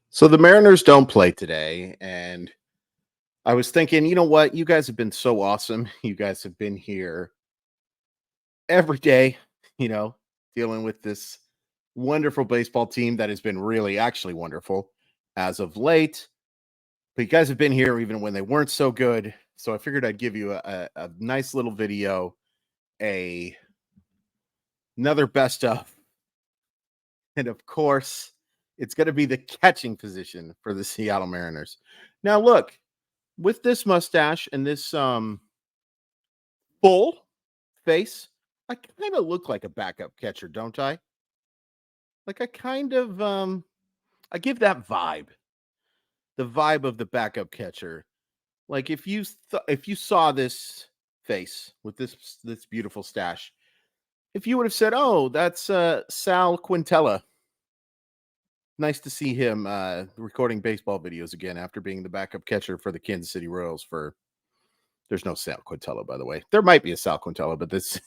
So the Mariners don't play today, and I was thinking, you know what? You guys have been so awesome. You guys have been here every day, you know, dealing with this wonderful baseball team that has been really actually wonderful as of late. But you guys have been here even when they weren't so good. So I figured I'd give you a nice little video, a another best of, and of course, it's going to be the catching position for the Seattle Mariners. Now, look, with this mustache and this full face, I kind of look like a backup catcher, don't I? Like I kind of I give that vibe. The vibe of the backup catcher. Like if you saw this face with this beautiful stash, if you would have said, "Oh, that's Sal Quintella." Nice to see him recording baseball videos again after being the backup catcher for the Kansas City Royals for there's no Sal Quintella, by the way. There might be a Sal Quintella, but this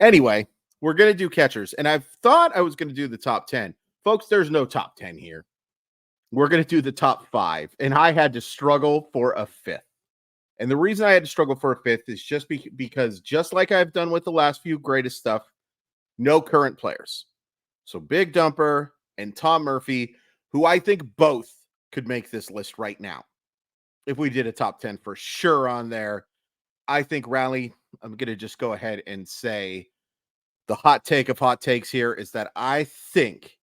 anyway, we're gonna do catchers, and I thought I was gonna do the top 10. Folks, there's no top 10 here. We're gonna do the top five, and I had to struggle for a fifth. And the reason I had to struggle for a fifth is just because, just like I've done with the last few greatest stuff, no current players. So Big Dumper and Tom Murphy, who I think both could make this list right now. If we did a top 10 for sure on there, I think Rally, I'm going to just go ahead and say the hot take of hot takes here is that I think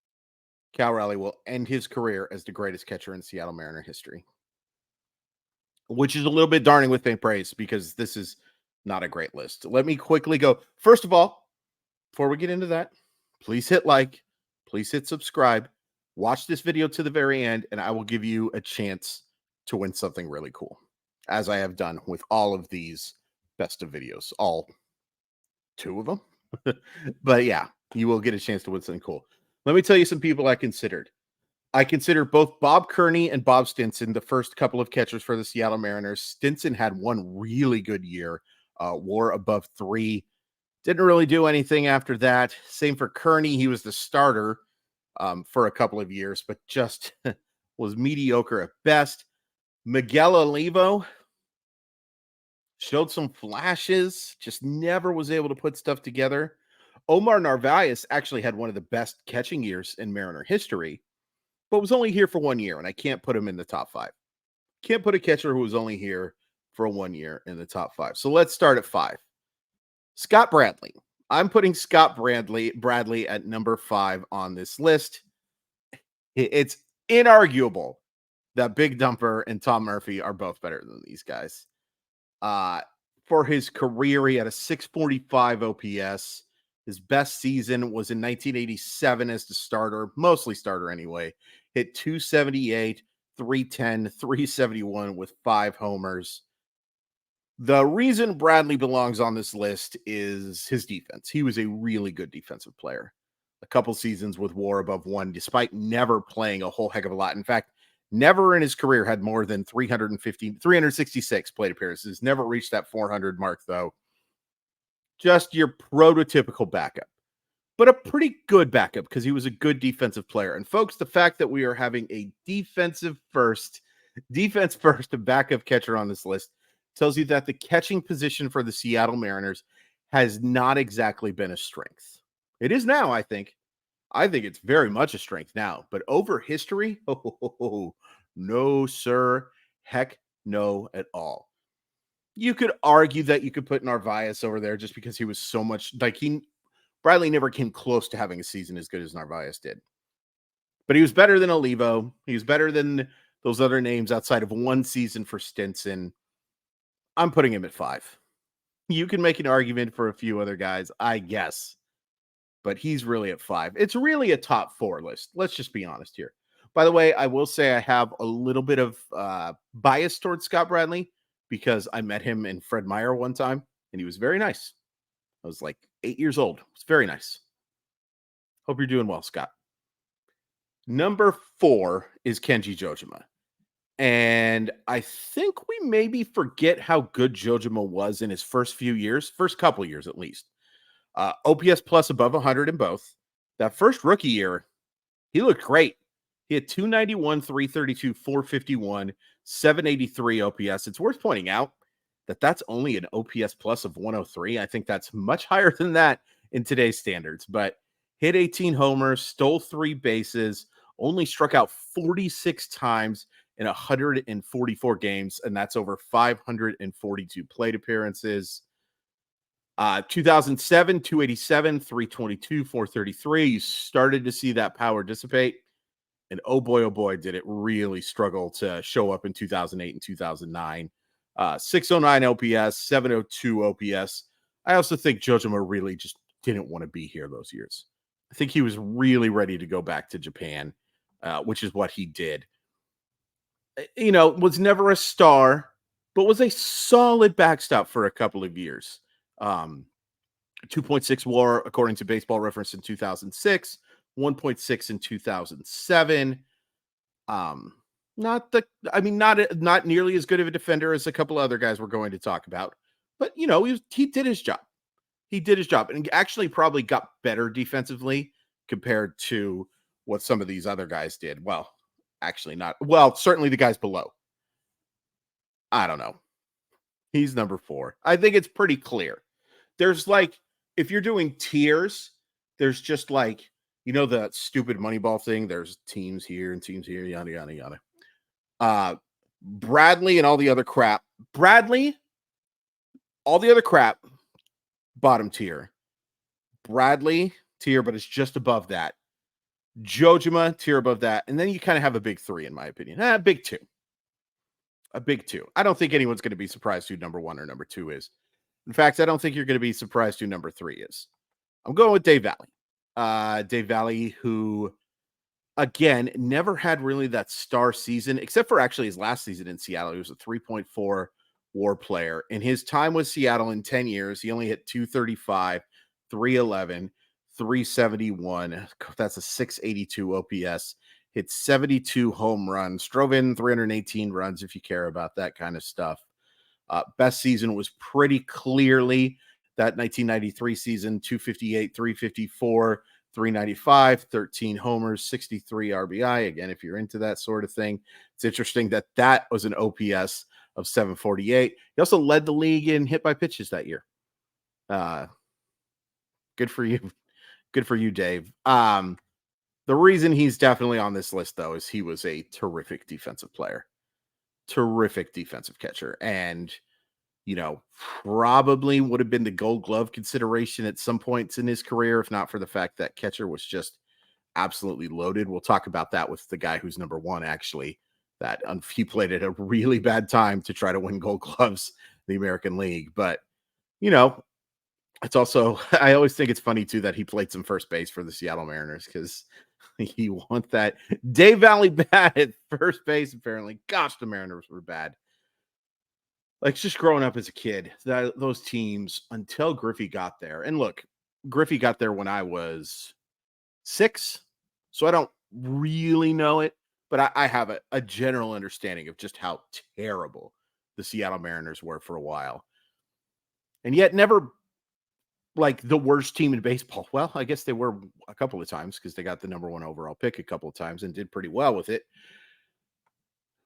Cal Raleigh will end his career as the greatest catcher in Seattle Mariner history, which is a little bit darning with faint praise because this is not a great list. Let me quickly go. First of all, before we get into that, please hit like, please hit subscribe, watch this video to the very end, and I will give you a chance to win something really cool, as I have done with all of these best of videos, all two of them. But yeah, you will get a chance to win something cool. Let me tell you some people I considered. I consider both Bob Kearney and Bob Stinson the first couple of catchers for the Seattle Mariners. Stinson had one really good year, WAR above 3. Didn't really do anything after that. Same for Kearney. He was the starter for a couple of years, but just was mediocre at best. Miguel Olivo showed some flashes, just never was able to put stuff together. Omar Narvaez actually had one of the best catching years in Mariner history, but was only here for 1 year, and I can't put him in the top 5. Can't put a catcher who was only here for 1 year in the top 5. So let's start at 5. Scott Bradley. I'm putting Scott Bradley at number 5 on this list. It's inarguable that Big Dumper and Tom Murphy are both better than these guys. Uh, for his career, he had a 645 OPS. His best season was in 1987 as the starter, mostly starter anyway. Hit 278, 310, 371 with 5 homers. The reason Bradley belongs on this list is his defense. He was a really good defensive player. A couple seasons with WAR above 1, despite never playing a whole heck of a lot. In fact, never in his career had more than 366 plate appearances. Never reached that 400 mark, though. Just your prototypical backup, but a pretty good backup because he was a good defensive player. And folks, the fact that we are having a defense first backup catcher on this list tells you that the catching position for the Seattle Mariners has not exactly been a strength. It is now, I think. I think it's very much a strength now, but over history, no, sir. Heck no at all. You could argue that you could put Narvaez over there just because he was so much like Bradley never came close to having a season as good as Narvaez did. But he was better than Olivo. He was better than those other names outside of one season for Stinson. I'm putting him at 5. You can make an argument for a few other guys, I guess, but he's really at 5. It's really a top 4 list. Let's just be honest here. By the way, I will say I have a little bit of bias towards Scott Bradley because I met him in Fred Meyer one time, and he was very nice. I was like 8 years old. It's very nice. Hope you're doing well, Scott. Number 4 is Kenji Jojima. And I think we maybe forget how good Jojima was in his first few years, first couple years at least. OPS plus above 100 in both. That first rookie year, He looked great. He had 291, 332, 451, 783 OPS. It's worth pointing out that that's only an OPS plus of 103. I think that's much higher than that in today's standards, but hit 18 homers, stole 3 bases, only struck out 46 times in 144 games, and that's over 542 plate appearances. 2007, 287, 322, 433. You started to see that power dissipate. And oh boy, did it really struggle to show up in 2008 and 2009. 609 OPS, 702 OPS. I also think Jojima really just didn't want to be here those years. I think he was really ready to go back to Japan, which is what he did. Was never a star, but was a solid backstop for a couple of years. 2.6 WAR according to Baseball Reference in 2006, 1.6 in 2007. Not the, I mean, not nearly as good of a defender as a couple other guys we're going to talk about, but he did his job. He did his job, and actually probably got better defensively compared to what some of these other guys did. Well, actually not. Well, certainly the guys below. I don't know. He's number 4. I think it's pretty clear. There's like, if you're doing tiers, there's just like, the stupid Moneyball thing. There's teams here and teams here, yada, yada, yada. Bradley and all the other crap. Bradley, all the other crap, bottom tier. Bradley, tier, but it's just above that. Jojima, tier above that. And then you kind of have a big 3, in my opinion. Big 2. A big 2. I don't think anyone's going to be surprised who number 1 or number 2 is. In fact, I don't think you're going to be surprised who number 3 is. I'm going with Dave Valley. Dave Valley, who, again, never had really that star season, except for actually his last season in Seattle. He was a 3.4 WAR player. In his time with Seattle in 10 years, he only hit 235, 311, 371. That's a 682 OPS. Hit 72 home runs, drove in 318 runs, if you care about that kind of stuff. Best season was pretty clearly that 1993 season, 258, 354, 395, 13 homers, 63 RBI. Again, if you're into that sort of thing, it's interesting that was an OPS of 748. He also led the league in hit by pitches that year. Good for you. Good for you, Dave. The reason he's definitely on this list, though, is he was a terrific defensive player. Terrific defensive catcher. And, probably would have been the Gold Glove consideration at some points in his career, if not for the fact that catcher was just absolutely loaded. We'll talk about that with the guy who's number 1, actually, that he played at a really bad time to try to win Gold Gloves, the American League. But, it's also, I always think it's funny, too, that he played some first base for the Seattle Mariners because he want that Dave Valley bad at first base, apparently. Gosh, the Mariners were bad. Like, just growing up as a kid, those teams, until Griffey got there. And look, Griffey got there when I was 6, so I don't really know it, but I have a general understanding of just how terrible the Seattle Mariners were for a while. And yet never like the worst team in baseball. Well, I guess they were a couple of times because they got the number 1 overall pick a couple of times and did pretty well with it.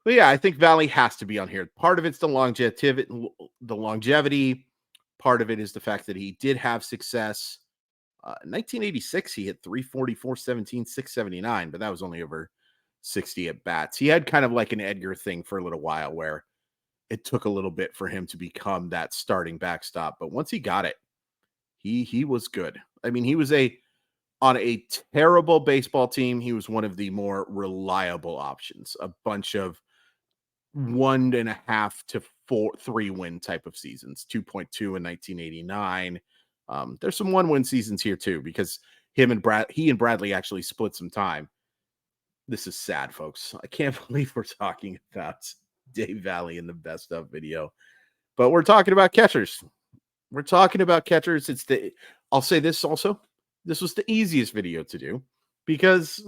But yeah, I think Valley has to be on here. Part of it's the longevity. Part of it is the fact that he did have success. In 1986, he hit 340, 417, 679, but that was only over 60 at bats. He had kind of like an Edgar thing for a little while where it took a little bit for him to become that starting backstop. But once he got it, he was good. I mean, he was on a terrible baseball team. He was one of the more reliable options. A bunch of 1.5 to 3 win type of seasons. 2.2 in 1989. There's some 1-win seasons here too because he and Bradley actually split some time. This is sad, folks. I can't believe we're talking about Dave Valley in the best of video, but we're talking about catchers. We're talking about catchers. I'll say this also. This was the easiest video to do because,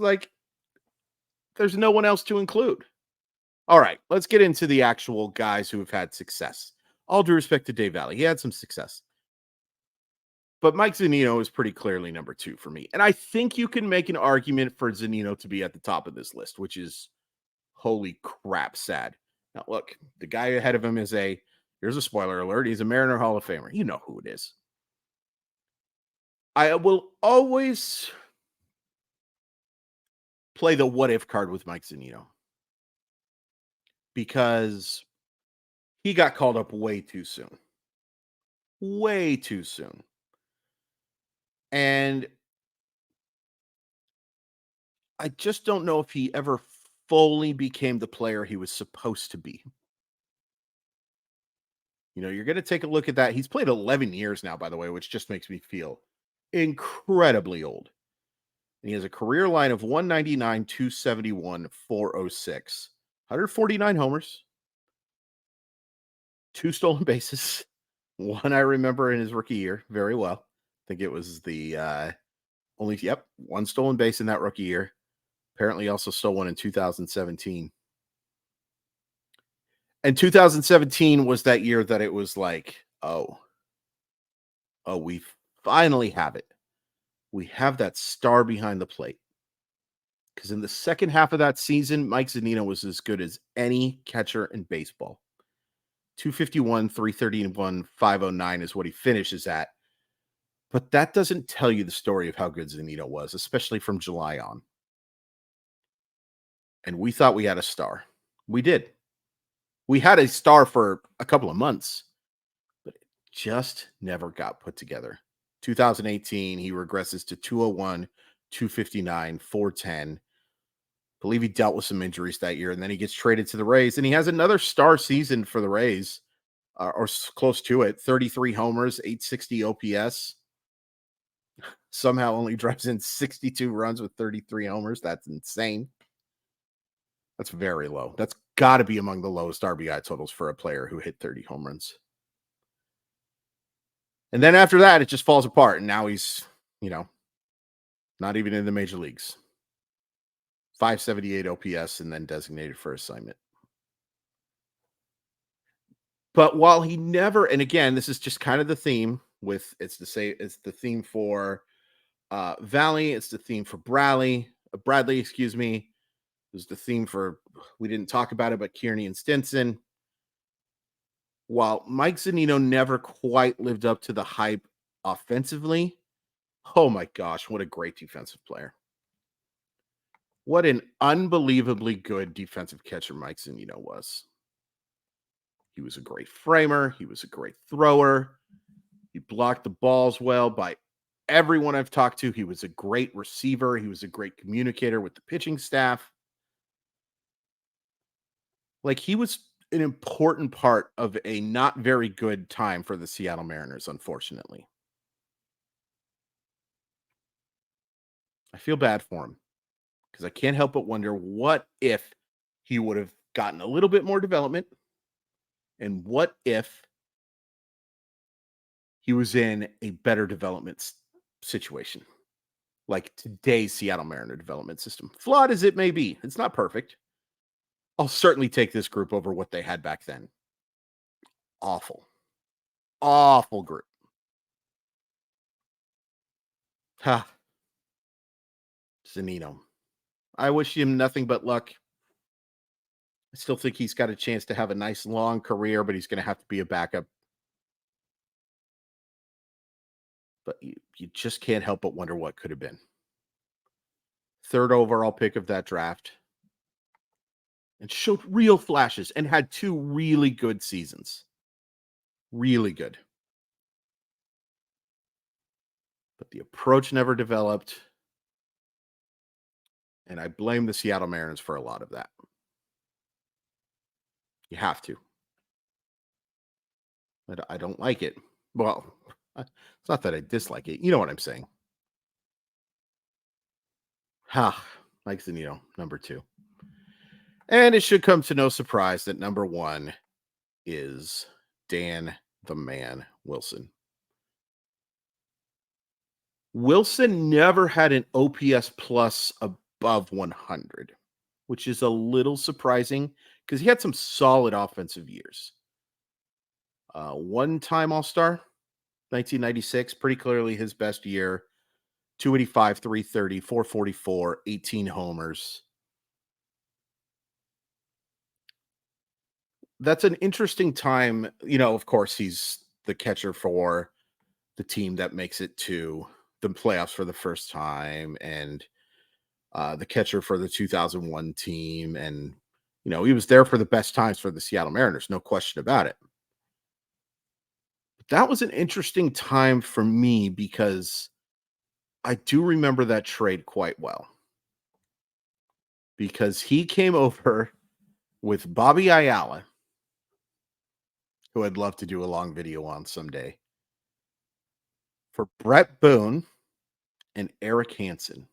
there's no one else to include. All right, let's get into the actual guys who have had success. All due respect to Dave Valley. He had some success. But Mike Zunino is pretty clearly number 2 for me. And I think you can make an argument for Zunino to be at the top of this list, which is holy crap sad. Now, look, the guy ahead of him is here's a spoiler alert, he's a Mariner Hall of Famer. You know who it is. I will always play the what if card with Mike Zunino because he got called up way too soon. Way too soon. And I just don't know if he ever fully became the player he was supposed to be. You're going to take a look at that. He's played 11 years now, by the way, which just makes me feel incredibly old. And he has a career line of 199, 271, 406, 149 homers, 2 stolen bases. One I remember in his rookie year very well. I think it was the one stolen base in that rookie year. Apparently also stole one in 2017. And 2017 was that year that it was like, we finally have it. We have that star behind the plate. Because in the second half of that season, Mike Zunino was as good as any catcher in baseball. 251, 331, 509 is what he finishes at. But that doesn't tell you the story of how good Zunino was, especially from July on. And we thought we had a star. We did. We had a star for a couple of months, but it just never got put together. 2018, he regresses to 201, 259, 410. Believe he dealt with some injuries that year, and then he gets traded to the Rays, and he has another star season for the Rays, or close to it. 33 homers, 860 OPS. Somehow only drives in 62 runs with 33 homers. That's insane. That's very low. That's got to be among the lowest RBI totals for a player who hit 30 home runs. And then after that, it just falls apart, and now he's, not even in the major leagues. 578 OPS and then designated for assignment. But while he never, and again, this is just kind of the theme it's the theme for Valley, it's the theme for Bradley, excuse me. It's the theme for, we didn't talk about it, but Kearney and Stinson. While Mike Zunino never quite lived up to the hype offensively, oh my gosh, what a great defensive player. What an unbelievably good defensive catcher Mike Zunino was. He was a great framer. He was a great thrower. He blocked the balls well by everyone I've talked to. He was a great receiver. He was a great communicator with the pitching staff. Like, he was an important part of a not very good time for the Seattle Mariners, unfortunately. I feel bad for him because I can't help but wonder what if he would have gotten a little bit more development, and what if he was in a better development situation, like today's Seattle Mariner development system. Flawed as it may be, it's not perfect. I'll certainly take this group over what they had back then. Awful. Awful group. Ha. Zunino. I wish him nothing but luck. I still think he's got a chance to have a nice long career, but he's going to have to be a backup. But you just can't help but wonder what could have been. 3rd overall pick of that draft. And showed real flashes and had 2 really good seasons. Really good. But the approach never developed. And I blame the Seattle Mariners for a lot of that. You have to. I don't like it. Well, it's not that I dislike it. You know what I'm saying. Mike Zunino, number 2. And it should come to no surprise that number 1 is Dan the Man Wilson. Wilson never had an OPS plus above 100, which is a little surprising because he had some solid offensive years. One-time All-Star, 1996, pretty clearly his best year. 285, 330, 444, 18 homers. That's an interesting time. Of course, he's the catcher for the team that makes it to the playoffs for the first time, and the catcher for the 2001 team. And, he was there for the best times for the Seattle Mariners, no question about it. But that was an interesting time for me because I do remember that trade quite well because he came over with Bobby Ayala, who I'd love to do a long video on someday, for Brett Boone and Eric Hansen.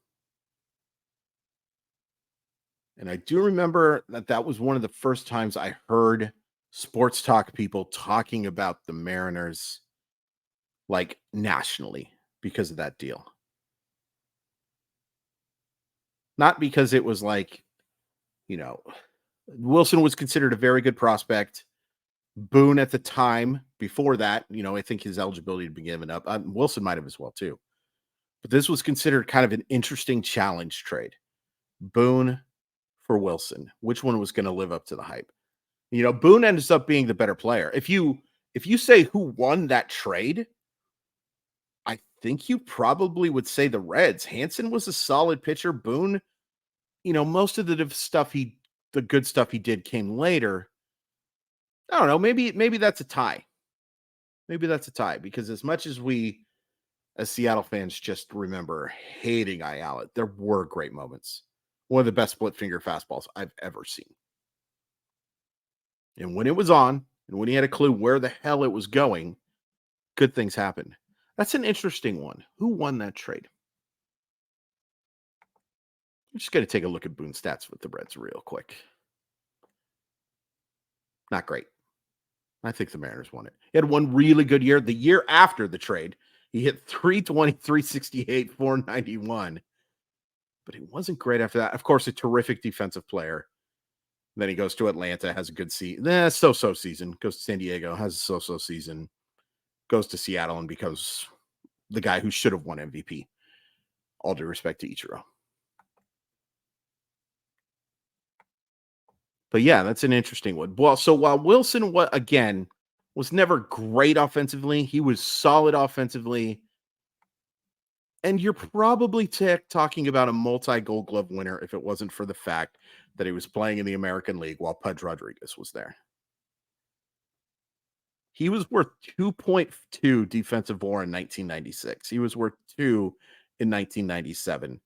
And I do remember that that was one of the first times I heard sports talk people talking about the Mariners like nationally because of that deal. Not because it was like, you know, Wilson was considered a very good prospect. Boone at the time, before that, I think his eligibility had been given up. Wilson might have as well too. But this was considered kind of an interesting challenge trade. Boone for Wilson. Which one was going to live up to the hype? Boone ends up being the better player. If you say who won that trade, I think you probably would say the Reds. Hansen was a solid pitcher. Boone, most of the good stuff he did came later. I don't know. Maybe that's a tie. Maybe that's a tie because as much as we as Seattle fans just remember hating Ayala, there were great moments. One of the best split finger fastballs I've ever seen. And when it was on, and when he had a clue where the hell it was going, good things happened. That's an interesting one. Who won that trade? I'm just going to take a look at Boone's stats with the Reds real quick. Not great. I think the Mariners won it. He had one really good year. The year after the trade, he hit 320, 368, 491. But he wasn't great after that. Of course, a terrific defensive player. Then he goes to Atlanta, has a good season. So-so season. Goes to San Diego, has a so-so season. Goes to Seattle and becomes the guy who should have won MVP. All due respect to Ichiro. But yeah, that's an interesting one. Well, so while Wilson, was never great offensively, he was solid offensively. And you're probably talking about a multi-gold glove winner if it wasn't for the fact that he was playing in the American League while Pudge Rodriguez was there. He was worth 2.2 defensive WAR in 1996. He was worth 2 in 1997.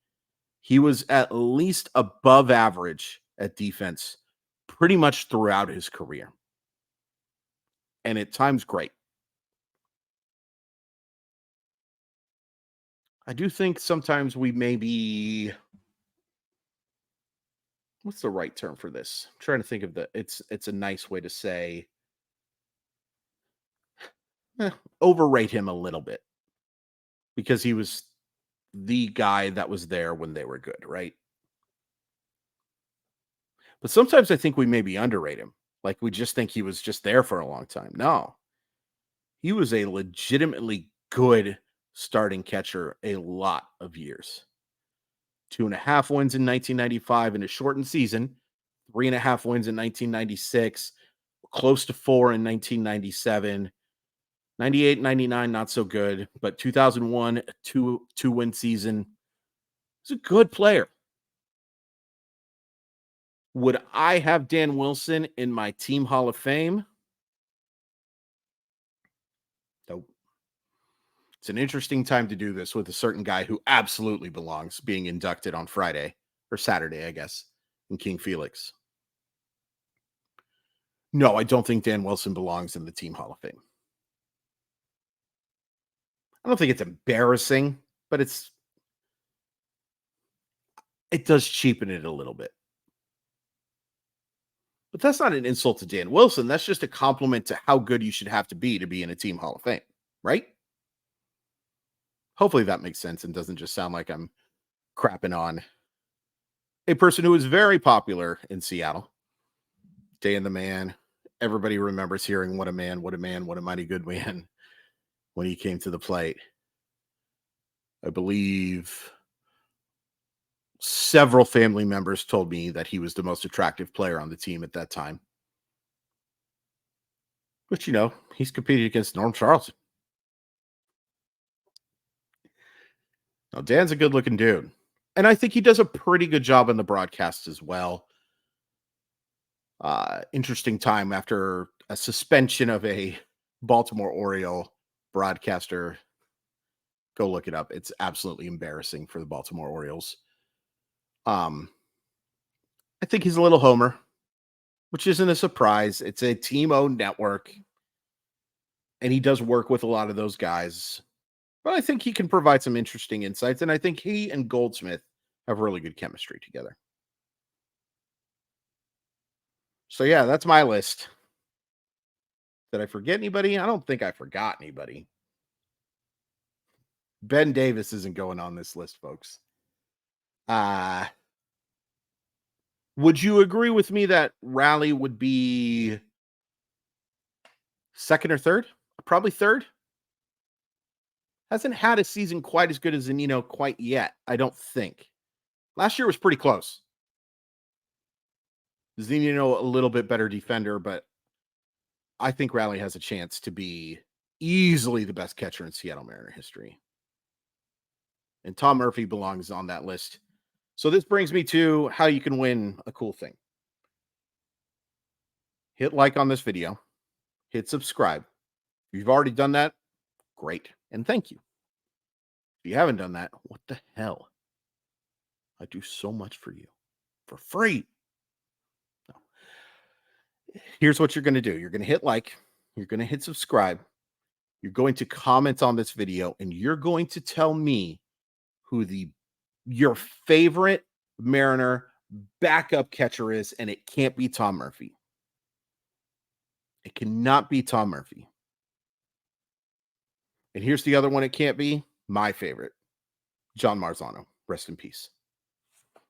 He was at least above average at defense pretty much throughout his career. And at times great. I do think sometimes we maybe what's the right term for this? I'm trying to think of it's a nice way to say overrate him a little bit because he was the guy that was there when they were good, right? But sometimes I think we maybe underrate him. Like we just think he was just there for a long time. No, he was a legitimately good starting catcher a lot of years. 2.5 wins in 1995 in a shortened season, 3.5 wins in 1996, close to 4 in 1997. 98, 99, not so good, but 2001, two win season. He's a good player. Would I have Dan Wilson in my team Hall of Fame? Nope. It's an interesting time to do this with a certain guy who absolutely belongs being inducted on Friday or Saturday, I guess, in King Felix. No, I don't think Dan Wilson belongs in the team Hall of Fame. I don't think it's embarrassing, but it does cheapen it a little bit. But that's not an insult to Dan Wilson. That's just a compliment to how good you should have to be in a team Hall of Fame, right? Hopefully that makes sense and doesn't just sound like I'm crapping on a person who is very popular in Seattle. Day and the Man. Everybody remembers hearing what a man, what a man, what a mighty good man. when he came to the plate. I believe several family members told me that he was the most attractive player on the team at that time. But, he's competed against Norm Charlton. Now, Dan's a good looking dude. And I think he does a pretty good job in the broadcast as well. Interesting time after a suspension of a Baltimore Oriole broadcaster. Go look it up. It's absolutely embarrassing for the Baltimore Orioles. I think he's a little homer, which isn't a surprise. It's a team-owned network, and he does work with a lot of those guys. But I think he can provide some interesting insights, and I think he and Goldsmith have really good chemistry together. So, yeah, that's my list. Did I forget anybody? I don't think I forgot anybody. Ben Davis isn't going on this list, folks. Would you agree with me that Rally would be second or third? Probably third. Hasn't had a season quite as good as Zunino quite yet, I don't think. Last year was pretty close. Zunino a little bit better defender, but I think Rally has a chance to be easily the best catcher in Seattle Mariner history. And Tom Murphy belongs on that list. So this brings me to how you can win a cool thing. Hit like on this video. Hit subscribe. If you've already done that, great. And thank you. If you haven't done that, what the hell? I do so much for you for free. No. Here's what you're going to do. You're going to hit like. You're going to hit subscribe. You're going to comment on this video, and you're going to tell me who your favorite Mariner backup catcher is, and it can't be Tom Murphy. It cannot be Tom Murphy. And here's the other one it can't be. My favorite, John Marzano. Rest in peace.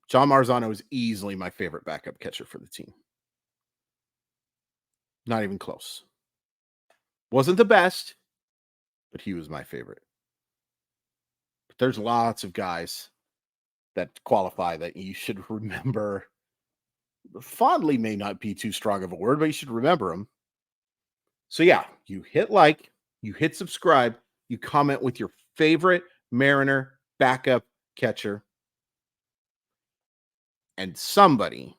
John Marzano is easily my favorite backup catcher for the team. Not even close. Wasn't the best, but he was my favorite. But there's lots of guys that qualify that you should remember. Fondly may not be too strong of a word, but you should remember them. So yeah, you hit like, you hit subscribe, you comment with your favorite Mariner backup catcher, and somebody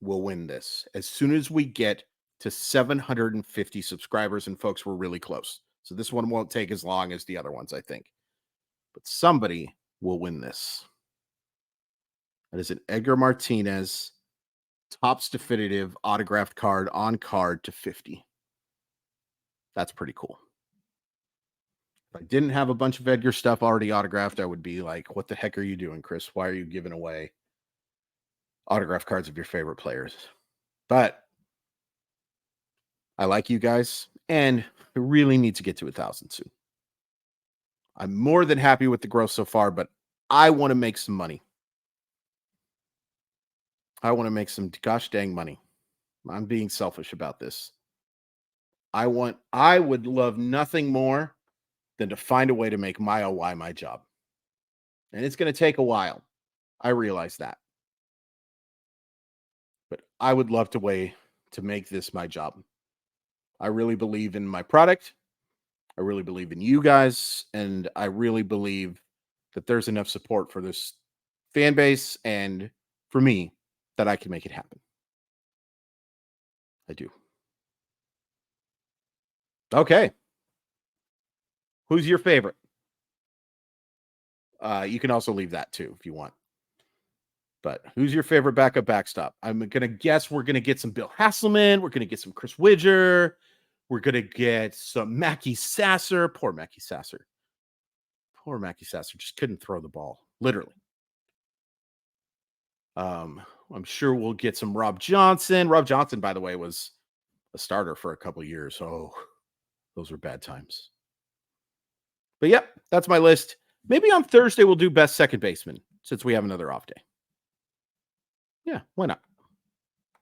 will win this as soon as we get to 750 subscribers. And folks, we're really close. So this one won't take as long as the other ones, I think. But somebody will win this. That is an Edgar Martinez Topps definitive autographed card on card to 50. That's pretty cool. If I didn't have a bunch of Edgar stuff already autographed, I would be like, what the heck are you doing, Chris? Why are you giving away autograph cards of your favorite players? But I like you guys, and we really need to get to 1,000 soon. I'm more than happy with the growth so far, but I want to make some money. I want to make some gosh dang money. I'm being selfish about this. I would love nothing more than to find a way to make my OY my job. And it's going to take a while. I realize that. But I would love to make this my job. I really believe in my product. I really believe in you guys. And I really believe that there's enough support for this fan base and for me that I can make it happen. I do. Okay. Who's your favorite? You can also leave that too if you want. But who's your favorite backup backstop? I'm going to guess we're going to get some Bill Hasselman. We're going to get some Chris Widger. We're going to get some Mackie Sasser. Poor Mackie Sasser. Poor Mackie Sasser just couldn't throw the ball, literally. I'm sure we'll get some Rob Johnson. Rob Johnson, by the way, was a starter for a couple of years. Oh, those were bad times. But yep, that's my list. Maybe on Thursday we'll do best second baseman since we have another off day. Yeah, why not?